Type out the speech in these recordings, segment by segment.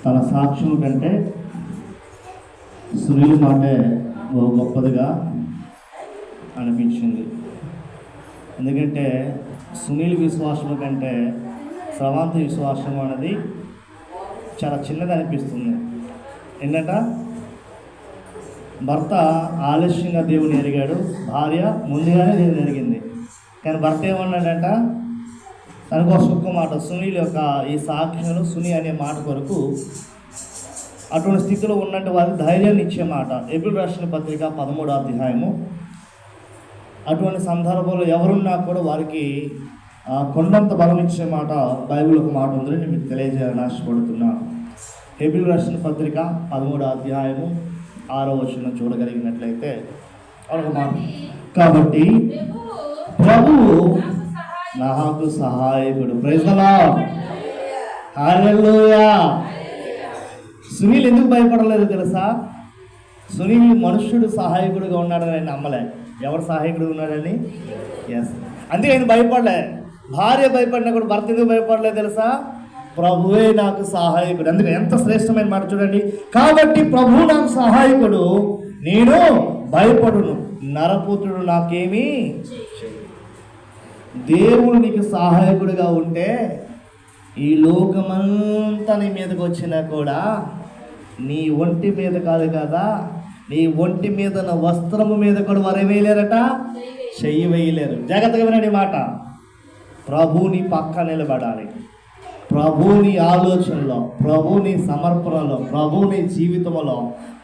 తన సాక్ష్యం కంటే సునీల్ మాటే గొప్పదిగా అనిపించింది. ఎందుకంటే సునీల్ విశ్వాసం కంటే స్రవంతి విశ్వాసం అనేది చాలా చిన్నది అనిపిస్తుంది. ఏంటంట, భర్త ఆలస్యంగా దేవుని ఎరిగాడు, భార్య ముందుగానే దేవుని ఎరిగింది. కానీ భర్త ఏమన్నాడంట, తనకోసం ఒక్క మాట, సునీల్ యొక్క ఈ సాక్ష్యంలో సుని అనే మాట కొరకు అటువంటి స్థితిలో ఉన్నట్టు వారికి ధైర్యాన్ని ఇచ్చే మాట. ఎబ్రిల్ రాసిన పత్రిక 13వ అధ్యాయము. అటువంటి సందర్భంలో ఎవరున్నా కూడా వారికి కొండంత బలం ఇచ్చే మాట బైబిల్ ఒక మాట ఉందని నేను మీకు తెలియజేయాలని ఆశపడుతున్నాను. ఎబ్రిల్ రాసిన పత్రిక 13వ అధ్యాయము 6వ వచనం చూడగలిగినట్లయితే ఒక మాట, కాబట్టి ప్రభువు నాకు సహాయకుడు. ప్రైజ్ ది లార్డ్, హల్లెలూయా. సునీల్ ఎందుకు భయపడలేదు తెలుసా? సునీల్ మనుష్యుడు సహాయకుడిగా ఉన్నాడని ఆయన నమ్మలే. ఎవరు సహాయకుడు ఉన్నాడని? ఎస్, అందుకే ఆయన భయపడలే. భార్య భయపడినా కూడా భర్త ఎందుకు భయపడలేదు తెలుసా? ప్రభువే నాకు సహాయకుడు. అందుకే ఎంత శ్రేష్టమైన మాట చూడండి, కాబట్టి ప్రభువు నాకు సహాయకుడు, నేను భయపడును, నరపుత్రుడు నాకేమీ. దేవుడు నీకు సహాయకుడిగా ఉంటే ఈ లోకమంతా నీ మీదకి వచ్చినా కూడా నీ ఒంటి మీద కాదు కదా, నీ ఒంటి మీద నా వస్త్రము మీద కూడా వారు వేయలేరట, చెయ్యి వేయలేరు. జాగ్రత్తగా వినండి మాట. ప్రభు నీ పక్క నిలబడాలి. ప్రభు నీ ఆలోచనలో, ప్రభు నీ సమర్పణలో, ప్రభు నీ జీవితంలో,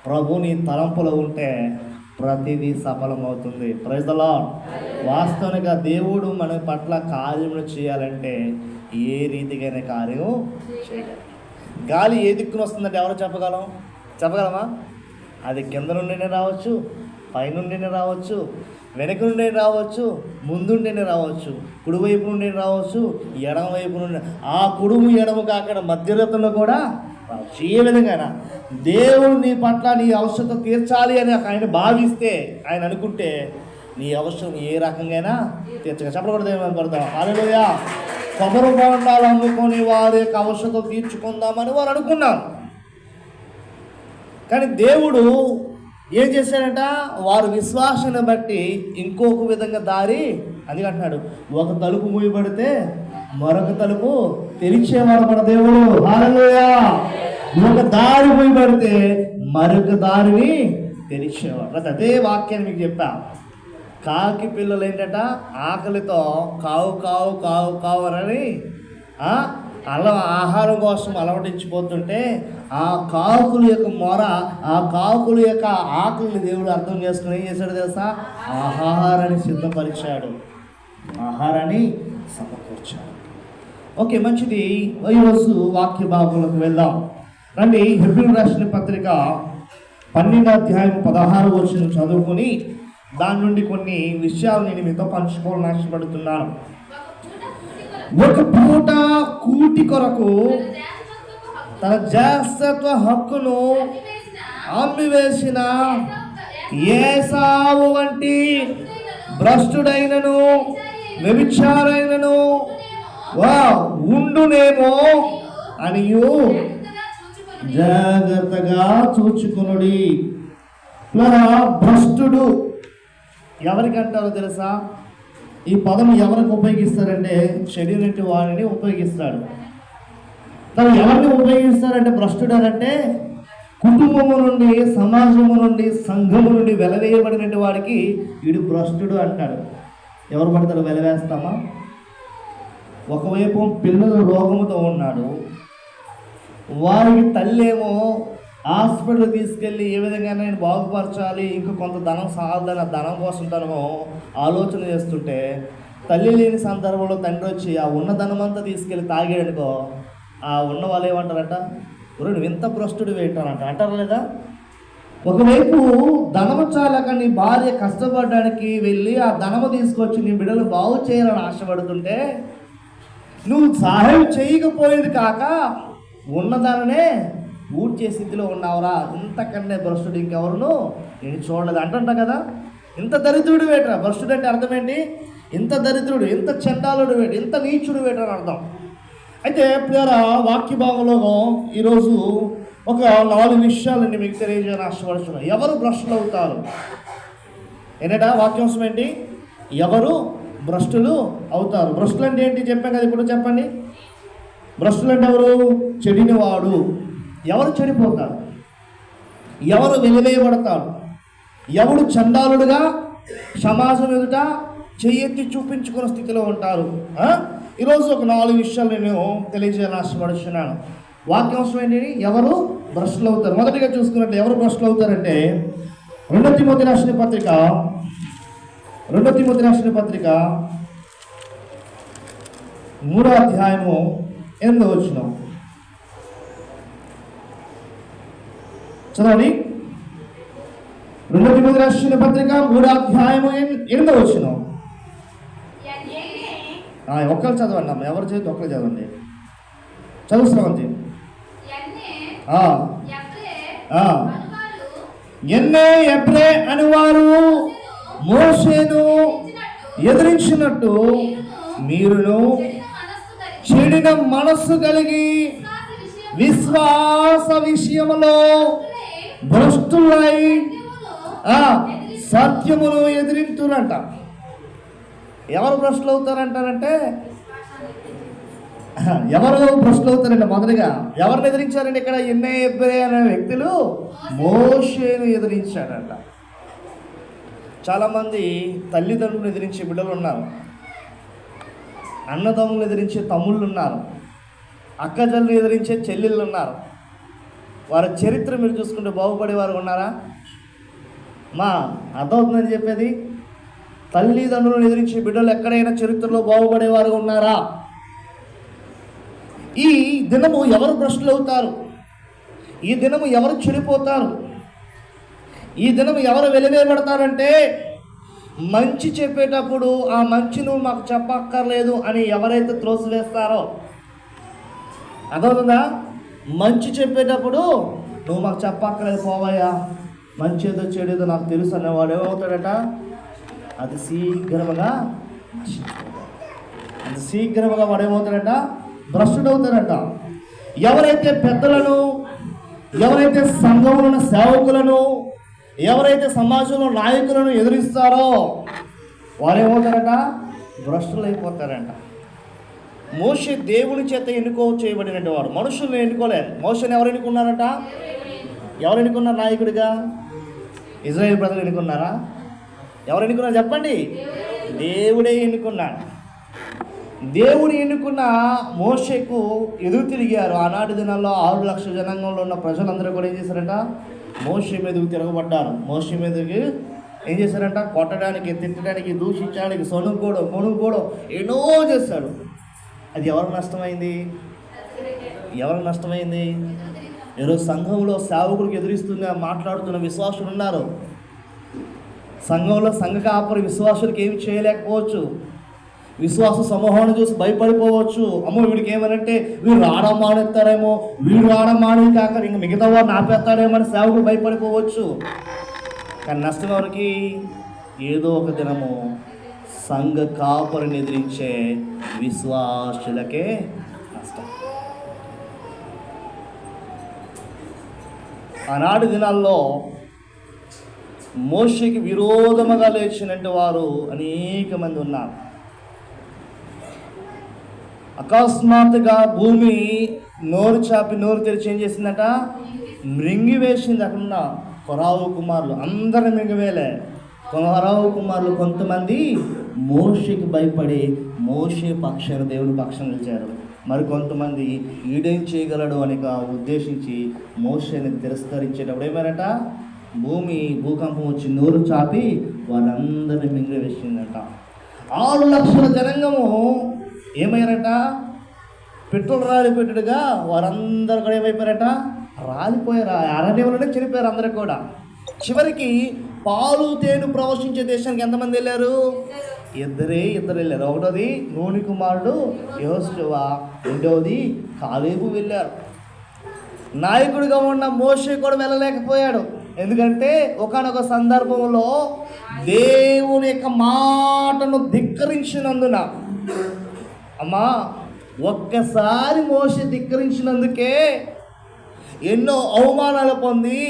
ప్రభు నీ తలంపులో ఉంటే ప్రతిదీ సఫలమవుతుంది. Praise the lord. వాస్తవంగా దేవుడు మన పట్ల కార్యములు చేయాలంటే ఏ రీతికైన కార్యం చేయాలి. గాలి ఏ దిక్కున వస్తుందంటే ఎవరో చెప్పగలమా? అది కింద నుండినే రావచ్చు, పైనుండినే రావచ్చు, వెనక నుండి రావచ్చు, ముందుండినే రావచ్చు, కుడివైపు నుండి రావచ్చు, ఎడమ వైపు నుండి. ఆ కుడుము ఎడము కాకుండా మధ్యరతంలో కూడా రావచ్చు. ఏ విధంగా దేవుడు నీ పట్ల నీ అవసరం తీర్చాలి అని ఆయన భావిస్తే, ఆయన అనుకుంటే నీ అవసరం ఏ రకంగా తీర్చగా చెప్పకూడదు. పడతాం. హల్లెలూయా. కొబ్బరి బొండాలు అమ్ముకొని వారి యొక్క అవసరం తీర్చుకుందామని వారు అనుకున్నారు. కానీ దేవుడు ఏం చేశాడంట, వారు విశ్వాసాన్ని బట్టి ఇంకొక విధంగా దారి అది అంటున్నాడు. ఒక తలుపు మూయబడితే మరొక తలుపు తెరిచేవాడు మన దేవుడు. హల్లెలూయా. ఒక దారి మూయబడితే మరొక దారిని తెరిచేవాడు. అదే వాక్యాన్ని మీకు చెప్పా. కాకి పిల్లలు ఏంటంట, ఆకలితో కావు కావు కావు కావు అని ఆహారం కోసం అలవటించిపోతుంటే ఆ కాకుల యొక్క మొర, ఆ కాకుల యొక్క ఆకలిని దేవుడు అర్థం చేసుకుని ఏం చేశాడు తెలుసా? ఆహారాన్ని సిద్ధపరిచాడు, ఆహారాన్ని సమకూర్చాడు. ఓకే, మంచిది. ఈరోజు వాక్య భాగంలోకి వెళ్దాం రండి. హెబ్రీయులకు రాసిన పత్రిక 12వ అధ్యాయం 16వ వచనం చదువుకుని దాని నుండి కొన్ని విషయాలు నేను మీతో పంచుకోవాలని ఆశపడుతున్నాను. ఒక పూట కూటి కొరకు తన జ్యేష్ఠత్వ హక్కును అమ్మివేసిన ఏసావు వంటి భ్రష్టుడైనను వ్యభిచారైనను ఉండునేమో అనియు జాగ్రత్తగా చూచుకొనుడి. భ్రష్టుడు ఎవరికంటారో తెలుసా? ఈ పదం ఎవరికి ఉపయోగిస్తారంటే షెడ్యూల్ ఇంటి వారిని ఉపయోగిస్తాడు. తను ఎవరిని ఉపయోగిస్తారంటే భ్రష్టుడు అంటే కుటుంబము నుండి, సమాజము నుండి, సంఘము నుండి వెలవేయబడిన వాడికి వీడు భ్రష్టుడు అంటాడు. ఎవరు పడతాడు? వెలవేస్తామా? ఒకవైపు పిల్లలు రోగముతో ఉన్నాడు, వారికి తల్లేమో హాస్పిటల్ తీసుకెళ్ళి ఏ విధంగా నేను బాగుపరచాలి, ఇంకా కొంత ధనం సాధన ధనం కోసం తనము ఆలోచన చేస్తుంటే, తల్లి లేని సందర్భంలో తండ్రి వచ్చి ఆ ఉన్న ధనం అంతా తీసుకెళ్ళి తాగాడనుకో, ఆ ఉన్న వాళ్ళు ఏమంటారంట, నువ్వు ఇంత భ్రష్టుడు వేయటానంట అంటారు లేదా? ఒకవైపు ధనము చాలక నీ భార్య కష్టపడడానికి వెళ్ళి ఆ ధనము తీసుకొచ్చి నీ బిడ్డలు బాగు చేయాలని ఆశపడుతుంటే నువ్వు సహాయం చేయకపోయేది కాక ఉన్నదాననే ఊడ్చే స్థితిలో ఉన్నావురా, ఇంతకన్నా భ్రష్టుడు ఇంకెవరును నేను చూడలేదు అంటుంటా కదా. ఇంత దరిద్రుడు వేటరా భ్రష్టుడు అంటే అర్థం ఏంటి? ఇంత దరిద్రుడు, ఇంత చండాలుడు వేట, ఇంత నీచుడు వేట అని అర్థం. అయితే ప్రియరా వాక్య భాగంలో ఈరోజు ఒక 4 విషయాలని మీకు తెలియజేయాలని ఆశపడుతున్నాను. ఎవరు భ్రష్టులు అవుతారు? ఏంటంటే వాక్యాంశం ఏంటి? ఎవరు భ్రష్టులు అవుతారు? భ్రష్టులు అంటే ఏంటి చెప్పాం కదా, ఇప్పుడు చెప్పండి. భ్రష్టులు అంటే ఎవరు? చెడినవాడు. ఎవరు చెడిపోతారు? ఎవరు వెలివేయబడతారు? ఎవడు చండాలుడుగా సమాజం ఎదుట చెయ్యెత్తి చూపించుకున్న స్థితిలో ఉంటారు? ఈరోజు ఒక 4 విషయాలు నేను తెలియజేయాలని ఆశపడుతున్నాను. వాక్యాంశం ఏంటి? ఎవరు భ్రష్టులు అవుతారు? మొదటిగా చూసుకున్నట్టు ఎవరు భ్రష్టులు అవుతారంటే 2 తిమోతి రాసిన పత్రిక 3వ అధ్యాయము 8వ వచనం చదవండి. 2 తిమోతి రాసిన పత్రిక 3వ అధ్యాయము 8వ వచనం. ఒక్కరు చదవండి అమ్మ, ఎవరు చేతి ఒక్కరు చదవండి. చదువుతామండి. ఎన్నే ఎబ్రే అని వారు మోషేను ఎదిరించినట్టు మీరును చెడిన మనస్సు కలిగి విశ్వాస విషయములో భ్రష్టులై సత్యమును ఎదిరింతురంట. ఎవరు భ్రష్టులు అవుతారంటారంటే, ఎవరు భ్రష్టులు అవుతారంటే మొదటిగా ఎవరిని ఎదిరించారండి? ఇక్కడ ఎన్నే ఎబ్రే అనే వ్యక్తులు మోషేను ఎదిరించాడంట. చాలామంది తల్లిదండ్రులను ఎదిరించే బిడ్డలు ఉన్నారు, అన్నదమ్ములు ఎదిరించే తమ్ముళ్ళు ఉన్నారు, అక్కజల్లు ఎదిరించే చెల్లెళ్ళు ఉన్నారు. వారి చరిత్ర మీరు చూసుకుంటే బాగుపడేవారు ఉన్నారా? అర్థమవుతుందని చెప్పేది. తల్లిదండ్రులను ఎదిరించే బిడ్డలు ఎక్కడైనా చరిత్రలో బాగుపడేవారు ఉన్నారా? ఈ దినము ఎవరు భ్రష్టులు అవుతారు? ఈ దినము ఎవరు చెడిపోతారు? ఈ దినము ఎవరు వెలివేయబడతారంటే, మంచి చెప్పేటప్పుడు ఆ మంచి నువ్వు మాకు చెప్పక్కర్లేదు అని ఎవరైతే త్రోసివేస్తారో, అర్థమవుతుందా? మంచి చెప్పేటప్పుడు నువ్వు మాకు చెప్పక్కర్లేదు పోవయ్యా, మంచి ఏదో చెడేదో నాకు తెలుసు అనేవాడు ఏమవుతాడట? అది శీఘ్రముగా వాడు ఏమవుతాడట? భ్రష్టుడవుతాడట. ఎవరైతే పెద్దలను, ఎవరైతే సంఘంలో ఉన్న సేవకులను, ఎవరైతే సమాజంలో నాయకులను ఎదిరిస్తారో వారేమవుతారట? భ్రష్టులు అయిపోతారంట. మోషే దేవుని చేత చేయబడినట్టు వాడు, మనుషులను ఎన్నుకోలేదు. మోషేని ఎవరు ఎన్నుకున్నారట? ఎవరు ఎన్నుకున్నారు నాయకుడిగా? ఇజ్రాయేల్ ప్రజలు ఎన్నుకున్నారా? ఎవరు ఎన్నుకున్నారు చెప్పండి? దేవుడే ఎన్నుకున్నాడు. దేవుడు ఎన్నుకున్న మోషేకు ఎదురు తిరిగారు. ఆనాటి దినాల్లో 6 లక్షల జనాంగంలో ఉన్న ప్రజలందరూ కూడా ఏం చేశారంట? మోషే మీదకు తిరగబడ్డారు. మోషే మీదకి ఏం చేశారంట? కొట్టడానికి, తిట్టడానికి, దూషించడానికి, కొనుక్కోవడం ఎన్నో చేశాడు. అది ఎవరికి నష్టమైంది? ఈరోజు సంఘంలో సేవకుడికి ఎదురిస్తున్న మాట్లాడుతున్న విశ్వాసులు ఉన్నారు. సంఘంలో సంఘ కాపరి విశ్వాసులకి ఏమి చేయలేకపోవచ్చు. విశ్వాస సమూహాన్ని చూసి భయపడిపోవచ్చు. అమ్మో వీడికి ఏమనంటే వీడు రావడం మానేస్తారేమో, వీడు రావడం మానే కాక ఇంక మిగతా వాడిని ఆపేస్తాడేమో అని సేవకుడు భయపడిపోవచ్చు. కానీ నష్టం ఎవరికి? ఏదో ఒక దినము సంఘ కాపరిని ఎదిరించే విశ్వాసులకే నష్టం. ఆనాటి దినాల్లో మోషేకి విరోధముగా లేచినట్టు వారు అనేక మంది ఉన్నారు. అకస్మాత్తుగా భూమి నోరు తెరిచి ఏం చేసిందట? మృంగివేసింది. అక్కడ ఫరోవు కుమారులు అందరిని మృంగివేలే. ఫరోవు కుమారులు కొంతమంది మోషేకి భయపడి మోషే పక్షాన దేవుని పక్షం నిలిచారు. మరి కొంతమంది ఈడేం చేయగలడు అని ఉద్దేశించి మోషేని తిరస్కరించేటప్పుడు ఏమైనట? భూకంపం వచ్చి నోరు చాపి వాళ్ళందరినీ మింగివేసిందట. 6 లక్షల జనాంగము ఏమయ్యారట? పెట్రోల్ రాలిపెట్టుడుగా వారందరూ కూడా ఏమైపోయారట? రాలిపోయారు. అరణ్యంలోనే చనిపోయారు అందరూ కూడా. చివరికి పాలు తేనె ప్రవశించే దేశానికి ఎంతమంది వెళ్ళారు? ఇద్దరు వెళ్ళారు. ఒకటోది నూని కుమారుడు యెహోషువ, రెండవది కాలేబు వెళ్ళారు. నాయకుడిగా ఉన్న మోషే కూడా వెళ్ళలేకపోయాడు. ఎందుకంటే ఒకానొక సందర్భంలో దేవుని యొక్క మాటను ధిక్కరించినందున, అమ్మా ఒక్కసారి మోషే ధిక్కరించినందుకే ఎన్నో అవమానాలు పొంది,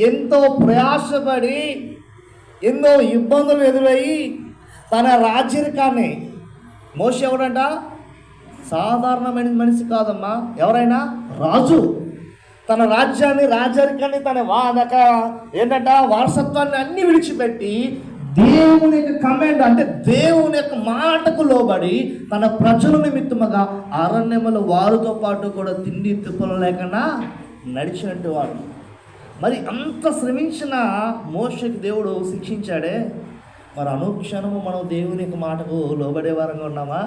ఎంతో ప్రయాసపడి, ఎన్నో ఇబ్బందులు ఎదురయ్యి తన రాజ్యరికాన్ని, మోషే ఎవడంట? సాధారణమైన మనిషి కాదమ్మా, ఎవరైనా రాజు. తన రాజ్యాన్ని, రాజరికాన్ని, తన ఏంటంట వారసత్వాన్ని అన్ని విడిచిపెట్టి దేవుని యొక్క కమాండ్ అంటే దేవుని యొక్క మాటకు లోబడి తన ప్రజల నిమిత్తముగా అరణ్యములో వారితో పాటు కూడా తిండి తిప్పలు లేకుండా నడిచినట్టు వాడు. మరి అంత శ్రమించిన మోషేకి దేవుడు శిక్షించాడే. మరి అనుక్షణము మనం దేవుని యొక్క మాటకు లోబడే వారంగా ఉన్నామా?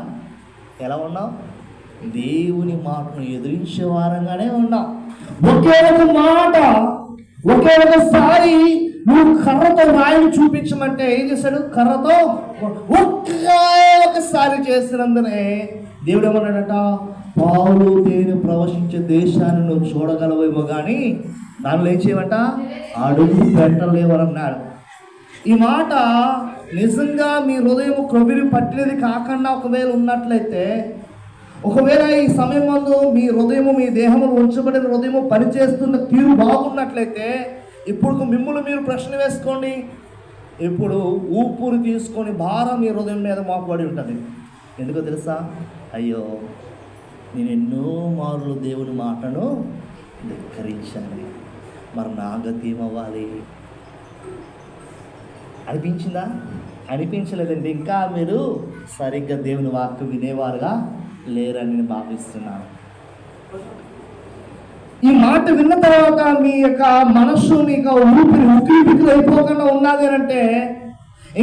ఎలా ఉన్నాం? దేవుని మాటను ఎదిరించే వారంగానే ఉన్నాం. ఒకే ఒక మాట, ఒకే ఒకసారి నువ్వు కర్రతో రాయిని చూపించమంటే ఏం చేశాడు? కర్రతో ఒకసారి చేసినందునే దేవుడు ఏమన్నాడట? పాలు తేనె ప్రవశించే దేశాన్ని నువ్వు చూడగలవేమో కానీ దానిలో ఏం చేయమంట? అడుగు పెట్టలేవన్నాడు. ఈ మాట నిజంగా మీ హృదయం క్రొవ్విని పట్టినది కాకుండా ఒకవేళ ఉన్నట్లయితే, ఒకవేళ ఈ సమయం ముందు మీ హృదయము, మీ దేహము ఉంచబడిన హృదయము పనిచేస్తున్న తీరు బాగున్నట్లయితే, ఇప్పుడు మిమ్మల్ని మీరు ప్రశ్న వేసుకోండి. ఇప్పుడు ఊపిరి తీసుకొని భారం మీ హృదయం మీద మోపబడి ఉంటుంది. ఎందుకో తెలుసా? అయ్యో, నేను ఎన్నో మార్లు దేవుని మాటను ధిక్కరించాను, మరి నా గతి ఏమవ్వాలి అనిపించిందా? అనిపించలేదండి. ఇంకా మీరు సరిగ్గా దేవుని వాక్కు వినేవారుగా లేరని నేను భావిస్తున్నాను. ఈ మాట విన్న తర్వాత మీ యొక్క మనస్సు, మీ యొక్క ఊపిరి ఉక్కిరిబిక్కిరి అయిపోకుండా ఉన్నది అంటే,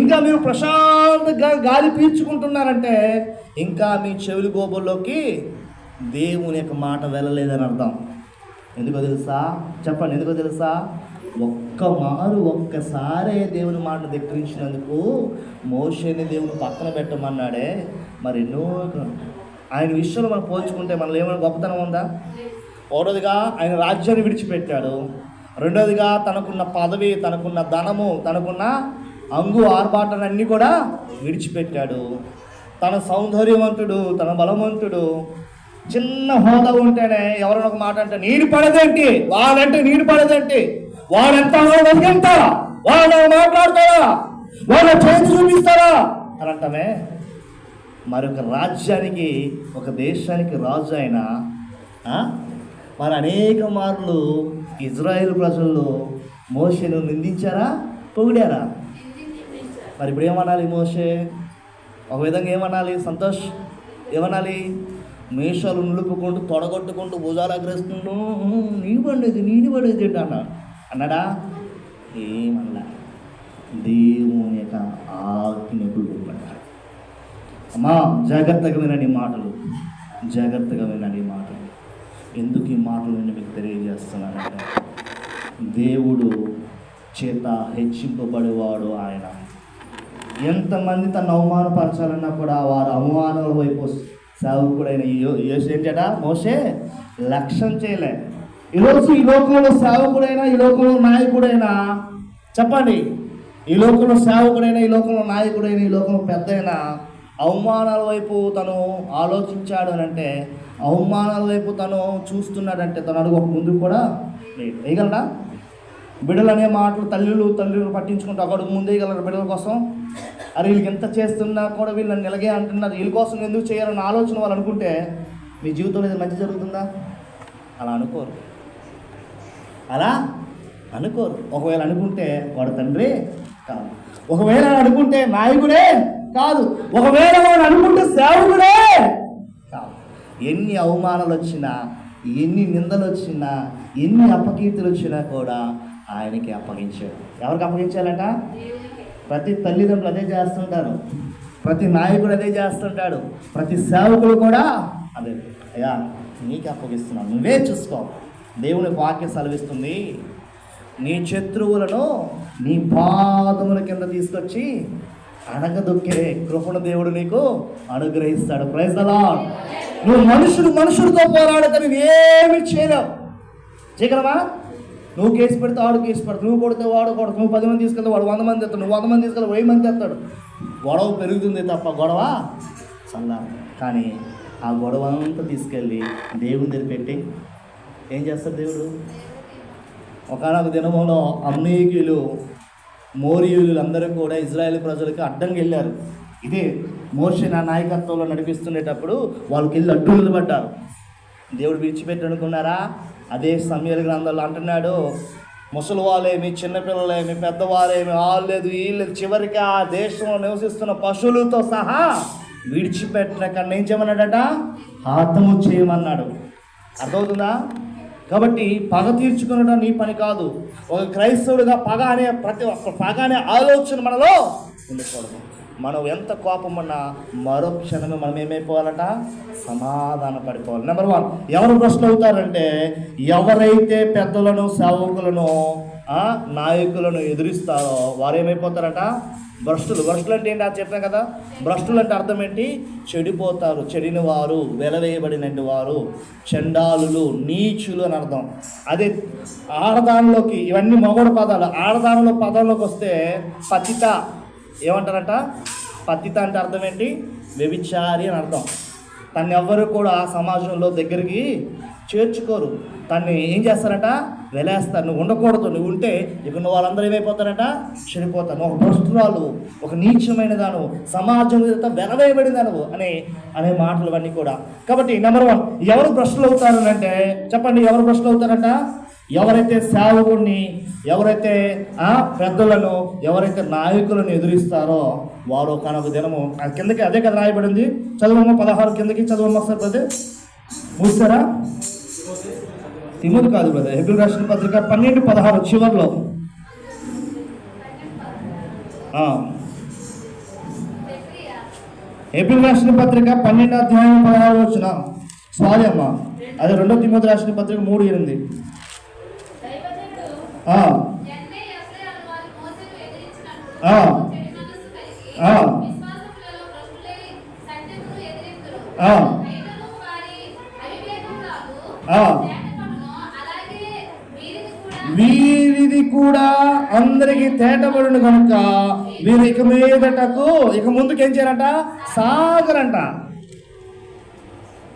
ఇంకా మీరు ప్రశాంతంగా గాలి పీల్చుకుంటున్నారంటే, ఇంకా మీ చెవులు గోబుల్లోకి దేవుని యొక్క మాట వెళ్ళలేదని అర్థం. ఎందుకో తెలుసా? చెప్పండి, ఎందుకో తెలుసా? ఒక్కసారే దేవుని మాటను ధిక్కరించినందుకు మోషేని దేవుని పక్కన పెట్టమన్నాడే. మరి ఎన్నో ఆయన విషయంలో మనం పోల్చుకుంటే మనలో ఏమైనా గొప్పతనం ఉందా? ఒకటోదిగా ఆయన రాజ్యాన్ని విడిచిపెట్టాడు. రెండోదిగా తనకున్న పదవి, తనకున్న ధనము, తనకున్న అంగు ఆర్భాటాలన్నీ కూడా విడిచిపెట్టాడు. తన సౌందర్యవంతుడు, తన బలవంతుడు, చిన్న హోదా ఉంటేనే ఎవరైనా ఒక మాట అంటే నీరు పడదేంటి, వాడంటే నీరు పడదేంటి, వాడంతా ఎంత, వాడు మాట్లాడతారా, వాడు చేతి చూపిస్తారా అని అంటామే. మరొక రాజ్యానికి, ఒక దేశానికి రాజు అయినా మరి అనేక మార్లు ఇజ్రాయేల్ ప్రజల్లో మోషేను నిందించారా, పొగిడారా? మరి ఇప్పుడు ఏమనాలి? మోషే ఒక విధంగా ఏమనాలి? సంతోష్ ఏమనాలి? మేషాలు నిలుపుకుంటూ, తొడగొట్టుకుంటూ, భుజాలు అగ్రేసుకుంటూ నీడు పడేది అన్నాడా? ఏమన్నా దేవుని యొక్క ఆజ్ఞకు లోబడ్డాడు. అమ్మా, జాగ్రత్తగా వినండి మాటలు, జాగ్రత్తగా వినండి మాటలు. ఎందుకు ఈ మాటలు నేను మీకు తెలియజేస్తున్నానంటే, దేవుడు చేత హెచ్చింపబడేవాడు ఆయన. ఎంతమంది తను అవమానపరచాలన్నా కూడా వారు అవమానాల వైపు సేవకుడైన ఏంటట మోషే లక్ష్యం చేయలే. ఈరోజు ఈ లోకంలో సేవకుడైనా, ఈ లోకంలో నాయకుడైనా, చెప్పండి, ఈ లోకంలో సేవకుడైనా, ఈ లోకంలో నాయకుడైనా, ఈ లోకంలో పెద్దయినా అవమానాల వైపు తను ఆలోచించాడు అని అంటే, అవమానాల వైపు తను చూస్తున్నాడంటే, తను అడుగు ఒక ముందుకు కూడా వేయగలడా? బిడ్డలు అనే మాటలు తల్లులు పట్టించుకుంటూ ఒక అడుగు ముందు వేయగలరు బిడ్డల కోసం. అరే వీళ్ళకి ఎంత చేస్తున్నా కూడా వీళ్ళని నిలగే అంటున్నారు, వీళ్ళ కోసం ఎందుకు చేయాలన్న ఆలోచన వాళ్ళు అనుకుంటే మీ జీవితంలో ఇది మంచి జరుగుతుందా? అలా అనుకోరు, అలా అనుకోరు. ఒకవేళ అనుకుంటే వాడు తండ్రి కాదు, ఒకవేళ అనుకుంటే నాయకుడే కాదు, ఒకవేళ వాడు అనుకుంటే సేవకుడే కాదు. ఎన్ని అవమానాలు వచ్చినా, ఎన్ని నిందలు వచ్చినా, ఎన్ని అపకీర్తులు వచ్చినా కూడా ఆయనకి అప్పగించాడు. ఎవరికి అప్పగించాలంట? ప్రతి తల్లిదండ్రులు అదే చేస్తుంటారు, ప్రతి నాయకుడు అదే చేస్తుంటాడు, ప్రతి సేవకుడు కూడా అదే. అయ్యా నీకు అప్పగిస్తున్నాను, నువ్వే చూసుకో. దేవుని వాక్యం సెలవిస్తుంది, నీ శత్రువులను నీ పాదముల కింద తీసుకొచ్చి అడగదొక్కే కృపణ దేవుడు నీకు అనుగ్రహిస్తాడు. Praise the lord. నువ్వు మనుషులతో పోరాడక నువ్వేమి చేయలేవు. చేయగలవా? నువ్వు కేసు పెడితే వాడు కేసు పెడతాడు, నువ్వు కొడితే వాడు కొడతాడు, నువ్వు 10 మంది తీసుకెళ్తే వాడు 100 మంది తెస్తాడు, నువ్వు 100 మంది తీసుకెళ్తే 1000 మంది తెస్తాడు. గొడవ పెరుగుతుంది తప్ప గొడవ చల్లారు. కానీ ఆ గొడవ అంతా తీసుకెళ్ళి దేవుని దగ్గర పెట్టి ఏం చేస్తారు దేవుడు? ఒకనొక దినములో అమ్మీకులు మోరీయులు అందరూ కూడా ఇజ్రాయేల్ ప్రజలకు అడ్డంగా వెళ్ళారు. ఇదే మోషే నా నాయకత్వంలో నడిపిస్తుండేటప్పుడు వాళ్ళకి వెళ్ళి అడ్డు నిలబడ్డారు. దేవుడు విడిచిపెట్టి అనుకున్నారా? అదే సమూయేలు గ్రంథంలో అంటున్నాడు, ముసలి వాళ్ళేమి, చిన్నపిల్లలేమి, పెద్దవారేమి, లేదు వీళ్ళు చివరికి ఆ దేశంలో నివసిస్తున్న పశువులతో సహా విడిచిపెట్టిన కన్నా ఏం చేయమన్నాడట? హతము చేయమన్నాడు. అర్థమవుతుందా? కాబట్టి పగ తీర్చుకునడం నీ పని కాదు. ఒక క్రైస్తవుడిగా పగ అనే ఆలోచన మనలో ఉండకూడదు. మనం ఎంత కోపం ఉన్నా మరో క్షణమే మనం ఏమైపోవాలట? సమాధాన పడిపోవాలి. నెంబర్ 1, ఎవరు భ్రష్టులు అవుతారంటే ఎవరైతే పెద్దలను, సేవకులను, నాయకులను ఎదురిస్తారో వారు ఏమైపోతారట? భ్రష్టులు. భ్రష్టులు అంటే ఏంటి? అది చెప్పాం కదా. భ్రష్టులు అంటే అర్థం ఏంటి? చెడిపోతారు, చెడిన వారు, వెలవేయబడిన వారు, చండాలులు, నీచులు అని అర్థం. అదే ఆడదానిలోకి, ఇవన్నీ మగోడు పదాలు, ఆడదానిలో పదంలోకి వస్తే పతిత ఏమంటారట? పతిత అంటే అర్థం ఏంటి? వ్యభిచారి అని అర్థం. తన్ని ఎవ్వరు కూడా సమాజంలో దగ్గరికి చేర్చుకోరు. తన్ని ఏం చేస్తారట? వెలేస్తారు. నువ్వు ఉండకూడదు, నువ్వు ఉంటే ఇక నువ్వు వాళ్ళందరూ ఏమైపోతారట? చనిపోతారు. ఒక భ్రష్టురాలు, ఒక నీచమైన దాను, సమాజం వెలవేయబడిన దాను అనే మాటలు అన్నీ కూడా. కాబట్టి నెంబర్ 1, ఎవరు భ్రష్టులు అవుతారు అంటే చెప్పండి, ఎవరు భ్రష్టులు అవుతారట? ఎవరైతే సేవకుడిని, ఎవరైతే పెద్దలను, ఎవరైతే నాయకులను ఎదురిస్తారో వారు ఒకనొక దినము కిందకి అదే కదా రాయబడింది. చదువమ్మ 16 కిందకి చదువమ్మ సార్ బ్రదర్. చూస్తారా? తిమోతి కాదు బ్రదర్, హెబ్రీ రాసిన పత్రిక 12:16 చివరిలో. హెబ్రీ రాసిన పత్రిక 12:16 సారీ అమ్మ, అదే 2 తిమోతి రాసిన పత్రిక 3:8. వీరిది కూడా అందరికి తేటబడును కనుక వీరు ఇక మీదటకు ఇక ముందుకు ఏం చేయాలంట? సాగరంట.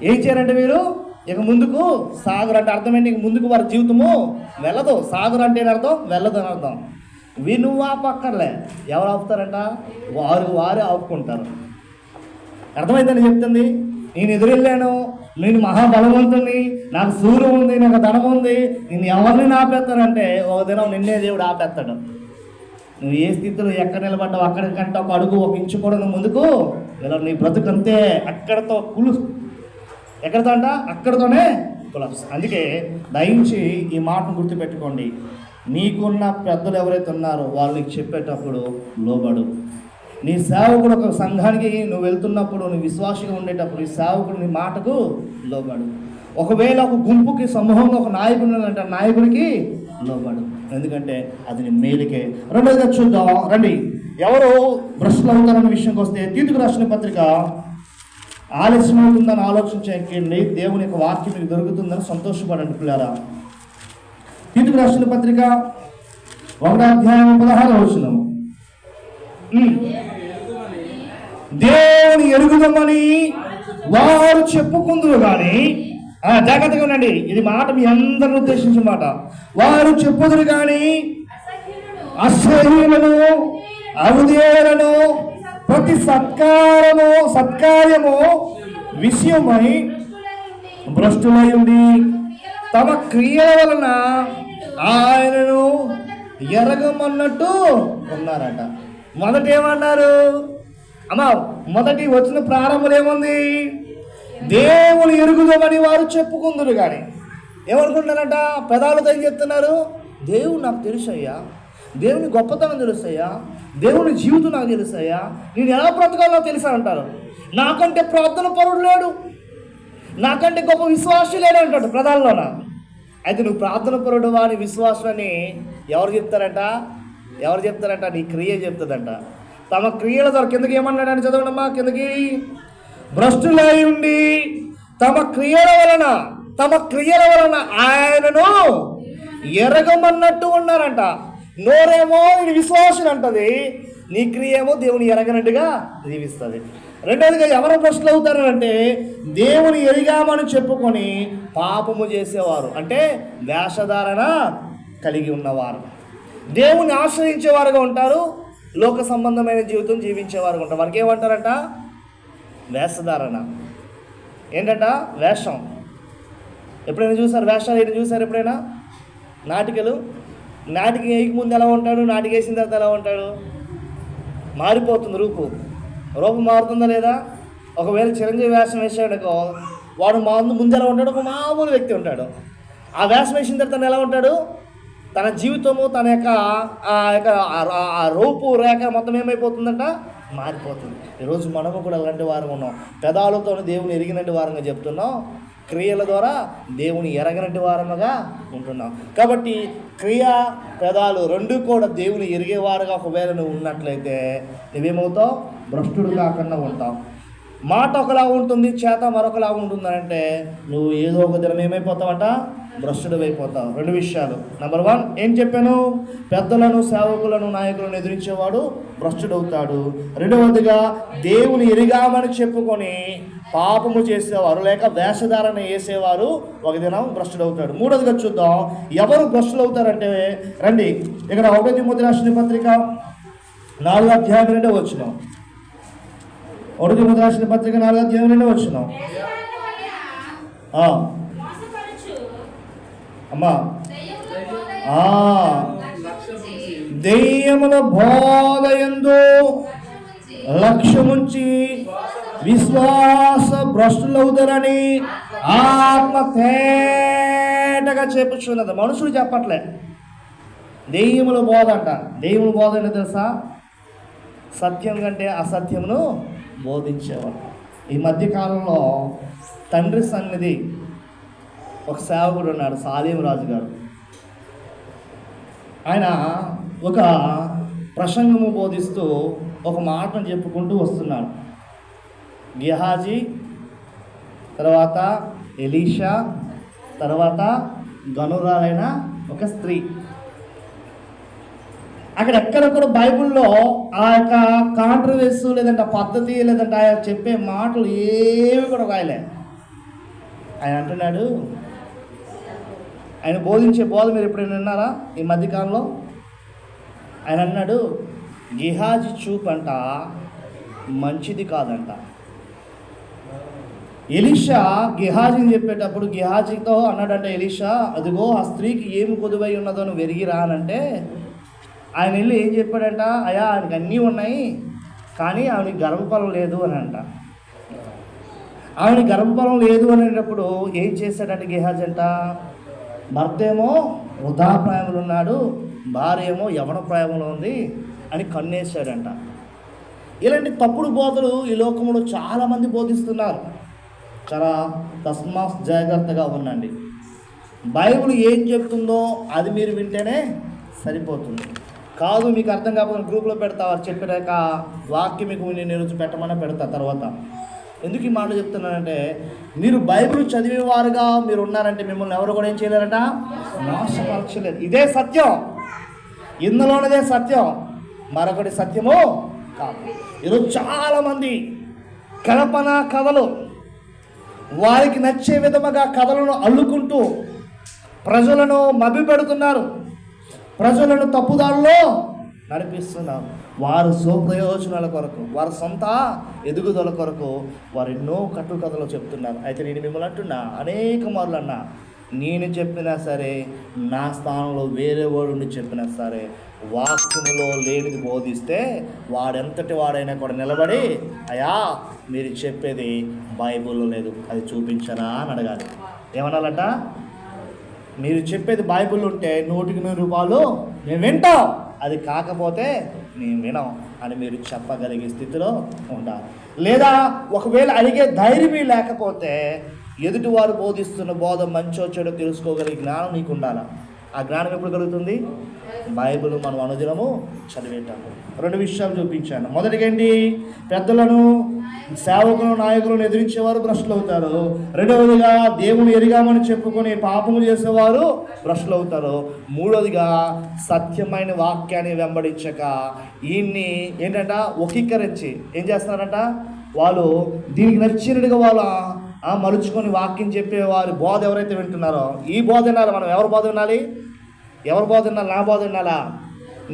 ఏం చేయాలంటే వీరు ఇక ముందుకు సాగరంట. అర్థం ఏంటి? ఇక ముందుకు వారి జీవితము వెళ్ళదు. సాగరు అంటే అర్థం వెళ్ళదు అని అర్థం. నువ్వు ఆపక్కర్లే, ఎవరు ఆపుతారంట? వారే ఆపుకుంటారు. అర్థమైందని చెప్తుంది. నేను ఎదురెళ్ళాను, నేను మహాబలవంతుని, నాకు సూర్యం ఉంది, నాకు ధనం ఉంది, నేను ఎవరిని ఆపేస్తానంటే ఒక దినం నిన్నే దేవుడు ఆపేస్తాడు. నువ్వు ఏ స్థితిలో ఎక్కడ నిలబడ్డావు అక్కడికంటే ఒక అడుగు, ఒక ఇంచు కూడా నువ్వు ముందుకు ఇలా నీ బ్రతుకంతే అక్కడతో ఎక్కడితో అంట? అక్కడితోనే కొలాప్స్. అందుకే దయించి ఈ మాటను గుర్తుపెట్టుకోండి. నీకున్న పెద్దలు ఎవరైతే ఉన్నారో వాళ్ళు నీకు చెప్పేటప్పుడు లోబడు. నీ సేవకుడు ఒక సంఘానికి నువ్వు వెళ్తున్నప్పుడు, నీ విశ్వాసంగా ఉండేటప్పుడు ఈ సేవకుడు నీ మాటకు లోబడు. ఒకవేళ ఒక గుంపుకి, సమూహంగా ఒక నాయకుడు అంటే నాయకుడికి లోబడు. ఎందుకంటే అది నీ మేలుకే. రెండోదిగా చూద్దాం రండి, ఎవరు భ్రష్టులు అవుతారన్న విషయంకి వస్తే తీతుకు రాసిన పత్రిక ఆలస్యం అవుతుందని ఆలోచించండి. దేవుని యొక్క వాక్యం మీకు దొరుకుతుందని సంతోషపడండి పిల్లారా. తీతుకు రాసిన పత్రిక 1:16 దేవుని ఎరుగుదమని వారు చెప్పుకుందురు కానీ, జాగ్రత్తగా ఉండండి, ఇది మాట మీ అందరిని ఉద్దేశించిన మాట. వారు చెప్పుదురు కానీ అసహ్యులను, అవిధేయులను, ప్రతి సత్కార్యము విషయమై భ్రష్టులై ఉండి తమ క్రియల వలన ఆయనను ఎరగమన్నట్టు ఉన్నారట. మొదట ఏమన్నారు అమ్మా? మొదటి వచ్చిన ప్రారంభంలో ఏముంది? దేవుని ఎరుగుదామని వారు చెప్పుకుందరు కానీ ఏమనుకుంటున్నారంట? పెదాలతో ఏం చెప్తున్నారు? దేవుడు నాకు తెలుసయ్యా, దేవుని గొప్పతనం తెలుసయ్యా, దేవుని జీవితం నాకు తెలుసయ్యా, నేను ఎలా బ్రతకాలో తెలుసా అంటారు. నాకంటే ప్రార్థన పరుడు లేడు, నాకంటే గొప్ప విశ్వాసం లేడు అంటాడు ప్రధానంలోన. అయితే నువ్వు ప్రార్థన పరుడు వాని విశ్వాసాన్ని ఎవరు చెప్తారంట? నీ క్రియ చెప్తుందంట. తమ క్రియల ద్వారా కిందకి ఏమన్నాడని చదవండమ్మా, కిందకి భ్రష్టులై ఉండి తమ క్రియల వలన ఆయనను ఎరగమన్నట్టు ఉన్నారంట. నోరేమో ఇది విశ్వాసం అంటది, నీ క్రియ ఏమో దేవుని ఎరగనట్టుగా జీవిస్తుంది. రెండవదిగా ఎవరు భ్రష్టులు అవుతారంటే దేవుని ఎరిగామని చెప్పుకొని పాపము చేసేవారు, అంటే వేషధారణ కలిగి ఉన్నవారు. దేవుని ఆశ్రయించేవారుగా ఉంటారు, లోక సంబంధమైన జీవితం జీవించేవారుగా ఉంటారు. వారికి ఏమంటారంట? వేషధారణ. ఏంటంట? వేషం. ఎప్పుడైనా చూసారు వేషాలు? ఏంటి చూసారు ఎప్పుడైనా? నాటికలు. నాటిక వేయక ముందు ఎలా ఉంటాడు, నాటిక వేసిన తర్వాత ఎలా ఉంటాడు? మారిపోతుంది రూపం మారుతుందా లేదా? ఒకవేళ చిరంజీవి వేషం వేసాడుకో, వాడు ముందు ఎలా ఉంటాడు? ఒక మామూలు వ్యక్తి ఉంటాడు. ఆ వేషం వేసిన తర్వాత ఎలా ఉంటాడు? తన జీవితము, తన యొక్క రూపు రేఖ మొత్తం ఏమైపోతుందంట? మారిపోతుంది. ఈరోజు మనము కూడా అలాంటి వారం ఉన్నాం. పెదాలతో దేవుని ఎరిగినట్టు వారంగా చెప్తున్నాం, క్రియల ద్వారా దేవుని ఎరగనట్టు వారముగా ఉంటున్నాం. కాబట్టి క్రియ, పెదాలు రెండు కూడా దేవుని ఎరిగేవారుగా ఒకవేళ నువ్వు ఉన్నట్లయితే నువ్వేమవుతావు? భ్రష్టుడు కాకుండా ఉంటావు. మాట ఒకలా ఉంటుంది, చేత మరొకలా ఉంటుందంటే నువ్వు ఏదో ఒక దినం ఏమైపోతావంట? భ్రష్టుడు అయిపోతావు. రెండు విషయాలు. నెంబర్ 1 ఏం చెప్పాను? పెద్దలను, సేవకులను, నాయకులను ఎదిరించేవాడు భ్రష్టుడవుతాడు. రెండవదిగా దేవుని ఎరిగామని చెప్పుకొని పాపము చేసేవారు లేక వేషధారణ వేసేవారు ఒక దినం భ్రష్టుడవుతాడు. మూడవదిగా చూద్దాం ఎవరు భ్రష్టులవుతారంటే, రండి ఇక్కడ 1 తిమోతి రాసిన పత్రిక 4వ అధ్యాయం 2వ వచనం. 1 తిమోతి రాసిన పత్రిక 4వ అధ్యాయం 2వ వచనం. అమ్మా, దెయ్యముల బోధయందు లక్ష్యముంచి విశ్వాస భ్రష్టులవుతారని ఆత్మ తేటగా చెప్పుచున్నది. మనుషులు చెప్పట్లే, దెయ్యముల బోధ అంట. దెయ్యముల బోధ ఏంటో తెలుసా? సత్యం కంటే అసత్యమును బోధించేవారు. ఈ మధ్యకాలంలో తండ్రి సన్నిధి ఒక సేవకుడు ఉన్నాడు, సాలీం రాజు గారు. ఆయన ఒక ప్రసంగము బోధిస్తూ ఒక మాటను చెప్పుకుంటూ వస్తున్నాడు. గెహాజీ, తర్వాత ఎలీషా, తర్వాత గనురాలైన ఒక స్త్రీ. అక్కడ ఎక్కడెక్కడ బైబిల్లో ఆ యొక్క కాంట్రవర్సీ లేదంటే పద్ధతి లేదంటే ఆయన చెప్పే మాటలు ఏవి కూడా రాయలే. ఆయన అంటున్నాడు, ఆయన బోధించే బోధ మీరు ఎప్పుడైనా విన్నారా ఈ మధ్యకాలంలో? ఆయన అన్నాడు, గెహాజీ చూపంట మంచిది కాదంట. ఎలీషా గెహాజీని చెప్పేటప్పుడు గెహాజీతో అన్నాడంటే, ఎలీషా అదిగో ఆ స్త్రీకి ఏమి కొదువై ఉన్నదో నువ్వు వెరిగిరా అనంటే, ఆయన వెళ్ళి ఏం చెప్పాడంట, అయ్యా ఆయనకి అన్నీ ఉన్నాయి కానీ ఆవిడకి గర్భఫలం లేదు అని అంట. ఆవిడ గర్భఫలం లేదు అనేటప్పుడు ఏం చేశాడంటే గెహాజీ అంట, భర్త ఏమో వృద్ధాప్రాయంలో ఉన్నాడు, భార్య ఏమో యవన ప్రాయంలో ఉంది అని కన్నేశాడంట. ఇలాంటి తప్పుడు బోధలు ఈ లోకంలో చాలామంది బోధిస్తున్నారు. చాలా జాగ్రత్తగా ఉండండి. బైబిల్ ఏం చెప్తుందో అది మీరు వింటేనే సరిపోతుంది. కాదు మీకు అర్థం కాకపోతే గ్రూప్లో పెడతా, వారు చెప్పినాక వాక్యం మీకు నేను పెట్టమని పెడతా తర్వాత. ఎందుకు ఈ మాట చెప్తున్నానంటే, మీరు బైబిల్ చదివేవారుగా మీరు ఉన్నారంటే మిమ్మల్ని ఎవరు కూడా ఏం చేయలేరట, నాశపరచలేరు. ఇదే సత్యం, ఇందులోనిదే సత్యం, మరొకటి సత్యము కాదు. ఈరోజు చాలామంది కల్పన కథలు, వారికి నచ్చే విధముగా కథలను అల్లుకుంటూ ప్రజలను మభ్యపెడుతున్నారు, ప్రజలను తప్పుదారిలో నడిపిస్తున్నారు. వారు స్వప్రయోజనాల కొరకు, వారి సొంత ఎదుగుదల కొరకు వారు ఎన్నో కట్టుకథలు చెప్తున్నారు. అయితే నేను మిమ్మల్ని అంటున్నా, అనేక మార్లు అన్నా, నేను చెప్పినా సరే, నా స్థానంలో వేరే వాడు చెప్పినా సరే, వాక్యములో లేనిది బోధిస్తే వాడెంతటి వాడైనా కూడా నిలబడి, అయ్యా మీరు చెప్పేది బైబిల్లో లేదు, అది చూపించరా అని అడగాలి. ఏమనాలంట, మీరు చెప్పేది బైబిల్ ఉంటే 100కి 100 రూపాయలు మేము వింటాం, అది కాకపోతే మేము వినం అని మీరు చెప్పగలిగే స్థితిలో ఉండాలి. లేదా ఒకవేళ అడిగే ధైర్యమే లేకపోతే ఎదుటివారు బోధిస్తున్న బోధ మంచో చెడో తెలుసుకోగలిగే జ్ఞానం నీకు ఉండాలి. ఆ జ్ఞానం ఎప్పుడు కలుగుతుంది? బైబిల్ మనం అనుదినము చదివేటప్పుడు. 2 విషయాలు చూపించాను. మొదటిగా ఏంటి? పెద్దలను, సేవకులను, నాయకులను ఎదిరించేవారు భ్రష్టులు అవుతారు. రెండవదిగా దేవుని ఎరిగామని చెప్పుకొని పాపము చేసేవారు భ్రష్టులు అవుతారు. మూడవదిగా సత్యమైన వాక్యాన్ని వెంబడించక ఈయన్ని ఏంటంట ఒకీకరించి ఏం చేస్తున్నారంట, వాళ్ళు దీనికి నచ్చినట్టుగా వాళ్ళు మలుచుకొని వాక్యం చెప్పే వారి బోధ ఎవరైతే వింటున్నారో, ఈ బోధ వినాలి. మనం ఎవరి బోధ వినాలి? ఎవరి బోధ వినాలి? నా బోధ వినాలా?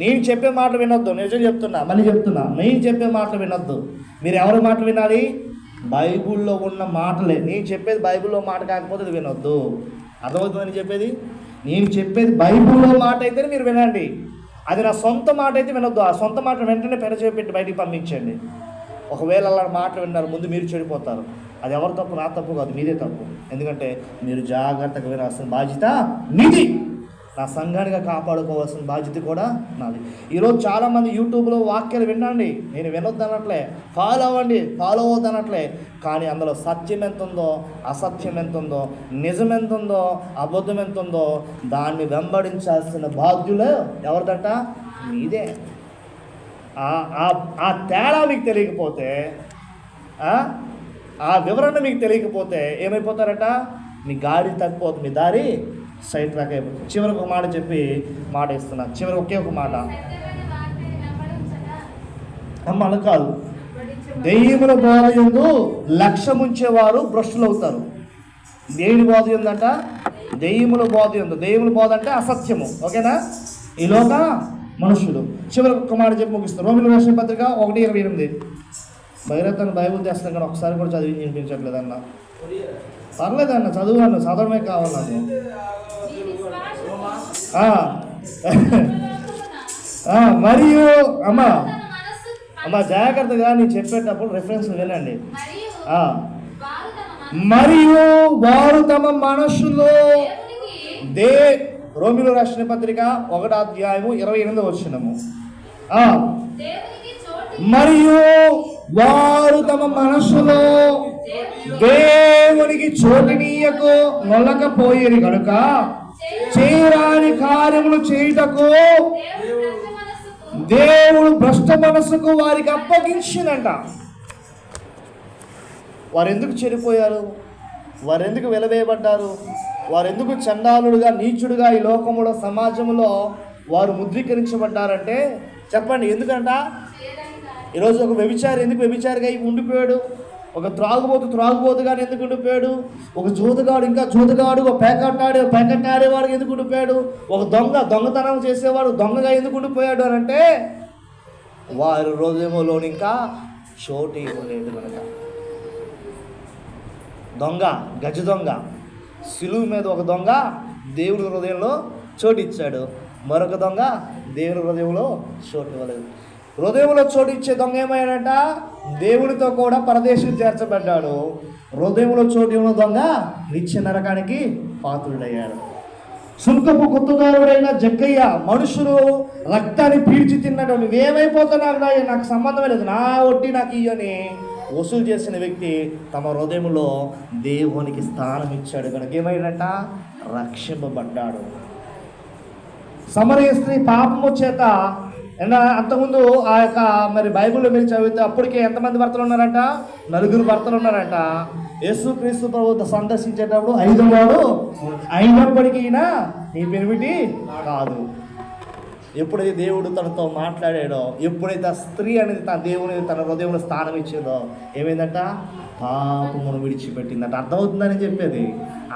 నేను చెప్పే మాటలు వినొద్దు. నిజం చెప్తున్నా, మళ్ళీ చెప్తున్నా, నేను చెప్పే మాటలు వినొద్దు. మీరు ఎవరి మాటలు వినాలి? బైబిల్లో ఉన్న మాటలే. నేను చెప్పేది బైబిల్లో మాట కాకపోతే అది వినొద్దు. అర్థమవుతుందని చెప్పేది? నేను చెప్పేది బైబిల్లో మాట అయితేనే మీరు వినండి. అది నా సొంత మాట అయితే వినొద్దు. ఆ సొంత మాట వెంటనే పెట్టి బయటికి పంపించండి. ఒకవేళ అలా మాటలు విన్నారు, ముందు మీరు చెడిపోతారు. అది ఎవరి తప్పు? నా తప్పు కాదు, మీదే తప్పు. ఎందుకంటే మీరు జాగ్రత్తగా వినాల్సిన బాధ్యత మీది. నా సంఘానిగా కాపాడుకోవాల్సిన బాధ్యత కూడా నాది. ఈరోజు చాలామంది యూట్యూబ్లో వాక్యాలు వినండి, నేను వినొద్దు అనట్లే, ఫాలో అవ్వండి, ఫాలో అవ్వద్దు అనట్లే. కానీ అందులో సత్యం ఎంత ఉందో, అసత్యం ఎంత ఉందో, నిజం ఎంత ఉందో, అబద్ధం ఎంత ఉందో, దాన్ని వెంబడించాల్సిన బాధ్యులు ఎవరిదంట? మీదే. ఆ తేడా మీకు తెలియకపోతే, ఆ వివరణ మీకు తెలియకపోతే ఏమైపోతారట? మీ గాడి తప్పిపోతుంది, మీ దారి సైట్ ట్రాక్ అయిపోతుంది. చివరికి ఒక మాట చెప్పి మాట ఇస్తున్నా. చివరికి ఒకే ఒక మాట, అలా కాదు. దెయ్యముల బోధ యందు లక్ష్యముంచేవారు భ్రష్టులు అవుతారు. దేని బోధ ఉందంట? దెయ్యముల బోధ యందు. దెయ్యముల బోధ అంటే అసత్యము. ఓకేనా? ఈ లోక మనుషులు. చివరికి ఒక మాట చెప్పి ముగిస్తారు. రోమిల రాసిన పత్రిక 1:28. భైరతను బైబుల్ తెస్తాం కానీ ఒకసారి కూడా చదివి వినిపించట్లేదన్న. పర్లేదన్న, చదవడమే కావాలి నాకు. మరియు అమ్మ జాగ్రత్తగా నేను చెప్పేటప్పుడు రెఫరెన్స్ వినండి. మరియు వారు తమ మనస్సులో రోమిలో రాసిన పత్రిక 1:28 మరియు వారు తమ మనస్సులో దేవునికి చోటినీయకు నొల్లకపోయేది కనుక చేయరాని కార్యములు చేయుటకు దేవుడు భ్రష్ట మనస్సుకు వారికి అప్పగించినంట. వారు ఎందుకు చెడిపోయారు? వారు ఎందుకు వెలవేయబడ్డారు? వారు ఎందుకు చండాలుడుగా, నీచుడుగా ఈ లోకములో, సమాజంలో వారు ముద్రీకరించబడ్డారంటే చెప్పండి, ఎందుకంట? ఈరోజు ఒక వ్యభిచారి ఎందుకు వ్యభిచారిగా ఉండిపోయాడు? ఒక త్రాగుబోతుగాడు ఎందుకు ఉండిపోయాడు? ఒక జూదగాడు, ఒక పేకట్టాడేవాడు ఎందుకు ఉండిపోయాడు? ఒక దొంగతనం చేసేవాడు దొంగగా ఎందుకు ఉండిపోయాడు అని అంటే వారి హృదయంలో ఇంకా చోటు ఇవ్వలేదు కనుక. గజ దొంగ, సిలువు మీద ఒక దొంగ దేవుని హృదయంలో చోటు ఇచ్చాడు, మరొక దొంగ దేవుని హృదయంలో చోటు ఇవ్వలేదు. హృదయంలో చోటు ఇచ్చే దొంగ ఏమయ్యాడంట? దేవునితో కూడా పరదేశం చేర్చబడ్డాడు. హృదయంలో చోటు ఇవ్వని దొంగ నిత్య నరకానికి పాత్రుడయ్యాడు. సుంకపు గుత్తుదారుడైన జక్కయ్య మనుషులు రక్తాన్ని పీల్చి తిన్నాడు. నువ్వేమైపోతున్నావు, నాకు సంబంధమే లేదు, నా ఒట్టి నాకు ఇయ్యని వసూలు చేసిన వ్యక్తి తమ హృదయంలో దేవునికి స్థానం ఇచ్చాడు కనుక ఏమైందంట? రక్షింపబడ్డాడు. సమరయ స్త్రీ పాపము చేత అంతకుముందు మరి బైబిల్లో మీరు చదివితే అప్పటికే ఎంతమంది భర్తలు ఉన్నారంట? 4 భర్తలు ఉన్నారంట. యేసుక్రీస్తు ప్రభువు సందర్శించేటప్పుడు 5వ వాడు అయినప్పటికీ నీ పెనిమిటి కాదు. ఎప్పుడైతే దేవుడు తనతో మాట్లాడాడో, ఎప్పుడైతే ఆ స్త్రీ అనేది దేవుని తన హృదయంలో స్థానం ఇచ్చిందో ఏమైందంట? పాపమును విడిచిపెట్టిందంట.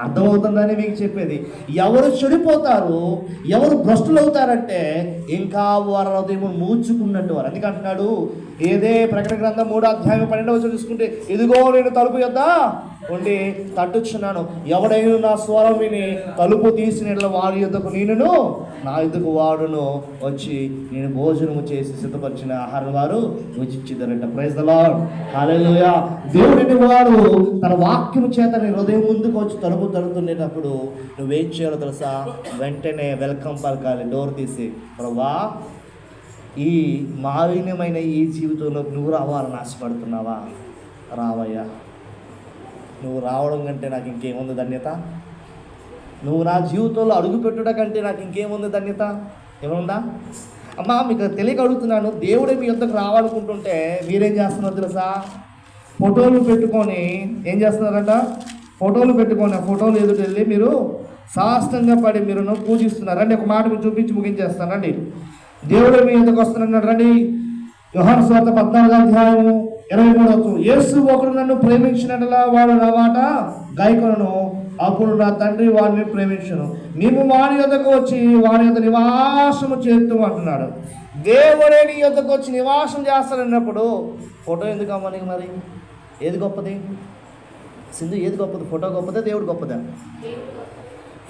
అర్థమవుతుందని మీకు చెప్పేది. ఎవరు చెడిపోతారు, ఎవరు భ్రష్టులు అవుతారంటే ఇంకా వారి హృదయం మూర్చుకున్నట్టు వారు. అందుకంటున్నాడు, ఏదే ప్రకటన గ్రంథం 3:12 చూసుకుంటే, ఇదిగో నేను తలుపు యొద్ద ఉండి తట్టుచున్నాను, ఎవడైనా నా స్వరం విని తలుపు తీసిన వారి యొద్దకు నేను, నా యొద్దకు వాడును వచ్చి నేను భోజనము చేసి సిద్ధపరిచిన ఆహారం వారు భుజించిదరంట. ప్రైజ్ ది లార్డ్, హల్లెలూయా. దేవుడిని వాడు తన వాక్యము చేత నీ హృదయం ముందుకు వచ్చి తలుపు తడుతుండేటప్పుడు నువ్వేం చేయాలో తెలుసా? వెంటనే వెల్కమ్ పలకాలి, డోర్ తీసి, ప్రభువా ఈ మాలిన్యమైన ఈ జీవితంలో నువ్వు రావాలని ఆశపడుతున్నావా? రావయ్యా, నువ్వు రావడం కంటే నాకు ఇంకేముంది ధన్యత? నువ్వు నా జీవితంలో అడుగుపెట్టుట కంటే నాకు ఇంకేముంది ధన్యత? ఏమన్నా అమ్మా, మీకు తెలియక అడుగుతున్నాను. దేవుడే మీ యొద్దకు రావాలనుకుంటుంటే మీరేం చేస్తున్నారు తెలుసా? ఫోటోలు పెట్టుకొని ఏం చేస్తున్నారంట? ఫోటోలు పెట్టుకొని ఆ ఫోటోలు ఎదుటి వెళ్ళి మీరు సాష్టంగా పడి మీరు పూజిస్తున్నారు. రండి, ఒక మాట మీరు చూపించి ముగించేస్తాను. రండి, దేవుడు మీ యొద్దకు వస్తున్నాడు. రండి, యోహాను సువార్త 14వ అధ్యాయము 23 యేసు ఒకడు నన్ను ప్రేమించినట్లా వాడు నా మాట గైకొనను, అప్పుడు నా తండ్రి వాడిని ప్రేమించును, మేము వాని యొద్దకు వచ్చి వాని యొద్ద నివాసము చేస్తూ అంటున్నాడు. దేవుడే నీ యొద్దకు వచ్చి నివాసం చేస్తానన్నప్పుడు ఫోటో ఎందుకు అమ్మా నీకు? మరి ఏది గొప్పది సింధు? ఏది గొప్పది? ఫోటో గొప్పదా దేవుడు గొప్పదా?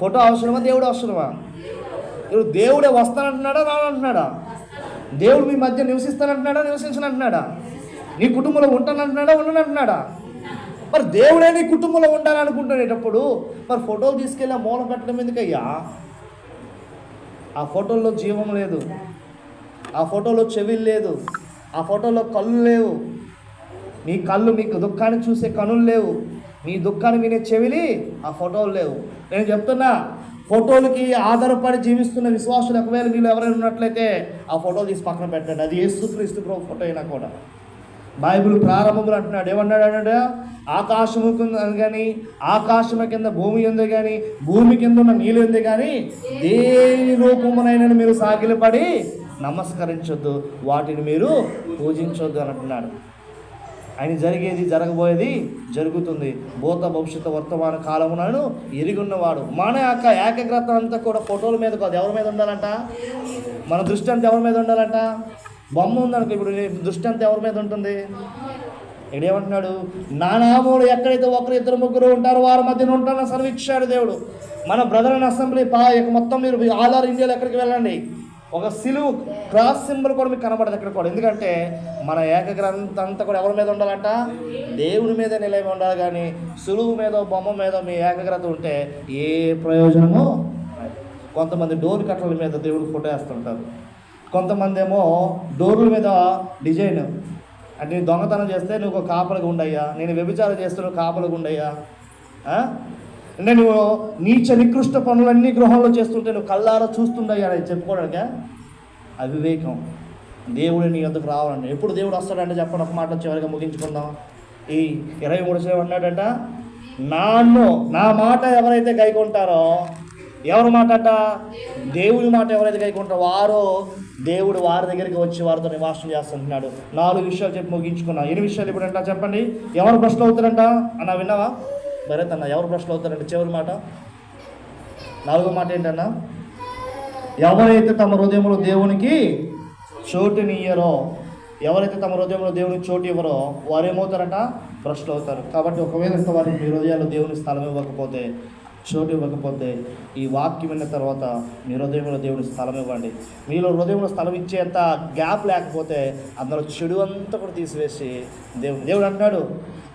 ఫోటో అవసరమా దేవుడు అవసరమా? ఇప్పుడు దేవుడే వస్తానంటున్నాడా రానంటున్నాడా? దేవుడు మీ మధ్య నివసిస్తానంటున్నాడా నివసించనంటున్నాడా? నీ కుటుంబంలో ఉంటానంటున్నాడా ఉండనంటున్నాడా? మరి దేవుడే నీ కుటుంబంలో ఉండాలనుకుంటునేటప్పుడు మరి ఫోటోలు తీసుకెళ్ళి మూల పెట్టడం ఎందుకయ్యా? ఆ ఫోటోల్లో జీవం లేదు, ఆ ఫోటోలో చెవులు లేదు, ఆ ఫోటోలో కళ్ళు లేవు. మీ కళ్ళు మీకు దుఃఖాన్ని చూసే కనులు లేవు, మీ దుఃఖాన్ని వినే చెవిలి ఆ ఫోటోలు లేవు. నేను చెప్తున్నా, ఫోటోలకి ఆధారపడి జీవిస్తున్న విశ్వాసులు ఒకవేళ వీళ్ళు ఎవరైనా ఉన్నట్లయితే ఆ ఫోటో తీసి పక్కన పెట్టండి. అది యేసుక్రీస్తు ప్రభు ఫోటో అయినా కూడా. బైబిల్ ప్రారంభంలో అంటున్నాడు, ఏమన్నాడు అన్నాడు? ఆకాశము కింద కానీ ఆకాశము కింద భూమి ఉంది కానీ భూమి కింద ఉన్న నీళ్ళు ఉంది కానీ దేని రూపమునైనా మీరు సాగిలపడి నమస్కరించొద్దు, వాటిని మీరు పూజించొద్దు అని అంటున్నాడు. ఆయన జరిగేది జరగబోయేది జరుగుతుంది, భూత భవిష్యత్తు వర్తమాన కాలమునను ఎరుగున్నవాడు. మన యొక్క ఏకాగ్రత అంతా కూడా ఫోటోల మీద కాదు, ఎవరి మీద ఉండాలంట? మన దృష్టి అంతా ఎవరి మీద ఉండాలంట? బొమ్మ ఉందనుకో, ఇప్పుడు దృష్టి అంతా ఎవరి మీద ఉంటుంది? ఇక్కడ ఏమంటున్నాడు? నా నామములో ఎక్కడైతే ఒకరు ఇద్దరు ముగ్గురు ఉంటారో వారి మధ్యన ఉంటానని సెలవిచ్చాడు దేవుడు. మన బ్రదర్ అండ్ అసెంబ్లీ మొత్తం మీరు ఆల్ ఓవర్ ఇండియాలో ఎక్కడికి వెళ్ళండి, ఒక సిలువు క్రాస్ సింబల్ కూడా మీకు కనబడదు ఎక్కడ కూడా. ఎందుకంటే మన ఏకగ్రంథ అంతా కూడా ఎవరి మీద ఉండాలంట? దేవుని మీద నిలయం ఉండాలి. కానీ సులువు మీద బొమ్మ మీద మీ ఏకగ్రత ఉంటే ఏ ప్రయోజనమో. కొంతమంది డోర్ కట్టల మీద దేవుడు ఫోటో వేస్తుంటారు, కొంతమంది ఏమో డోర్ల మీద డిజైన్. అంటే నేను దొంగతనం చేస్తే నువ్వు ఒక కాపలుగా ఉండయ్యా, నేను వ్యభిచారం చేస్తే నువ్వు కాపలుగా ఉండయ్యా, అంటే నువ్వు నీచ నికృష్ట పనులన్నీ గృహంలో చేస్తుంటే నువ్వు కళ్ళారా చూస్తుండయ్యా అని చెప్పుకోవడానికే అవివేకం. దేవుడు నీ వద్దకు రావాలండి. ఎప్పుడు దేవుడు వస్తాడంటే చెప్పండి, ఒక మాట చివరిగా ముగించుకుందాం. ఈ 23 అన్నాడంట, నా మాట ఎవరైతే గైకొంటారో, ఎవరి మాట అంట? దేవుడి మాట ఎవరైతే గైకొంటారో వారు దేవుడు వారి దగ్గరికి వచ్చి వారితో నివాసం చేస్తుంటున్నాడు. 4 విషయాలు చెప్పి ముగించుకున్నాం. 8 విషయాలు ఇప్పుడు అంట చెప్పండి. ఎవరు ప్రశ్నలు అవుతారంట అన్న? విన్నావా భరత్ అన్న? ఎవరు ప్రశ్నలు అవుతారంటే చివరి మాట 4వ మాట ఏంటన్నా? ఎవరైతే తమ హృదయంలో దేవునికి చోటునియ్యరో, ఎవరైతే తమ హృదయంలో దేవునికి చోటు ఇవ్వరో వారు ఏమవుతారంట? భ్రష్టులు అవుతారు. కాబట్టి ఒకవేళ వారికి మీ హృదయాల్లో దేవుని స్థలం ఇవ్వకపోతే, చోటు ఇవ్వకపోతే, ఈ వాక్యం విన్న తర్వాత మీ హృదయంలో దేవుని స్థలం ఇవ్వండి. మీలో హృదయంలో స్థలం ఇచ్చేంత గ్యాప్ లేకపోతే అందులో చెడు అంతా కూడా తీసివేసి దేవుడు అంటున్నాడు,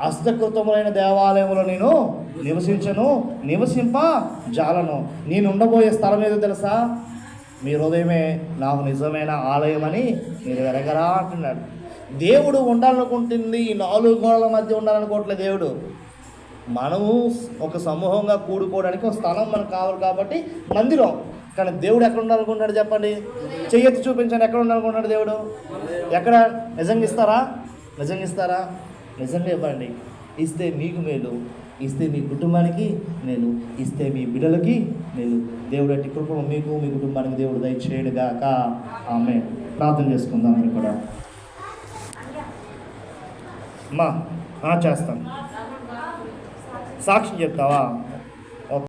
హస్తకృతములైన దేవాలయంలో నేను నివసింప జాలను. నేను ఉండబోయే స్థలం ఏదో తెలుసా? మీ హృదయమే నాకు నిజమైన ఆలయం అని మీరు ఎరగరా అంటున్నాడు. దేవుడు ఉండాలనుకుంటుంది ఈ 4 గోడల మధ్య ఉండాలనుకోవట్లేదు దేవుడు. మనము ఒక సమూహంగా కూడుకోవడానికి ఒక స్థలం మనకు కావాలి కాబట్టి మందిరం. కానీ దేవుడు ఎక్కడ ఉండాలనుకుంటున్నాడు చెప్పండి? చెయ్యెత్తి చూపించండి, ఎక్కడ ఉండాలనుకుంటున్నాడు దేవుడు? ఎక్కడ? నిజంగా ఇస్తారా? నిజంగా ఇవ్వండి. ఇస్తే మీకు మేలు, ఇస్తే మీ కుటుంబానికి మేలు, ఇస్తే మీ బిడ్డలకి మేలు. దేవుడు అట్టి కృపను మీకు మీ కుటుంబానికి దేవుడు దయచేయడుగాక. ఆమేన్. ప్రార్థన చేసుకుందాం. మీరు కూడా అమ్మా చేస్తాను. సాక్ష్యం చెప్తావా?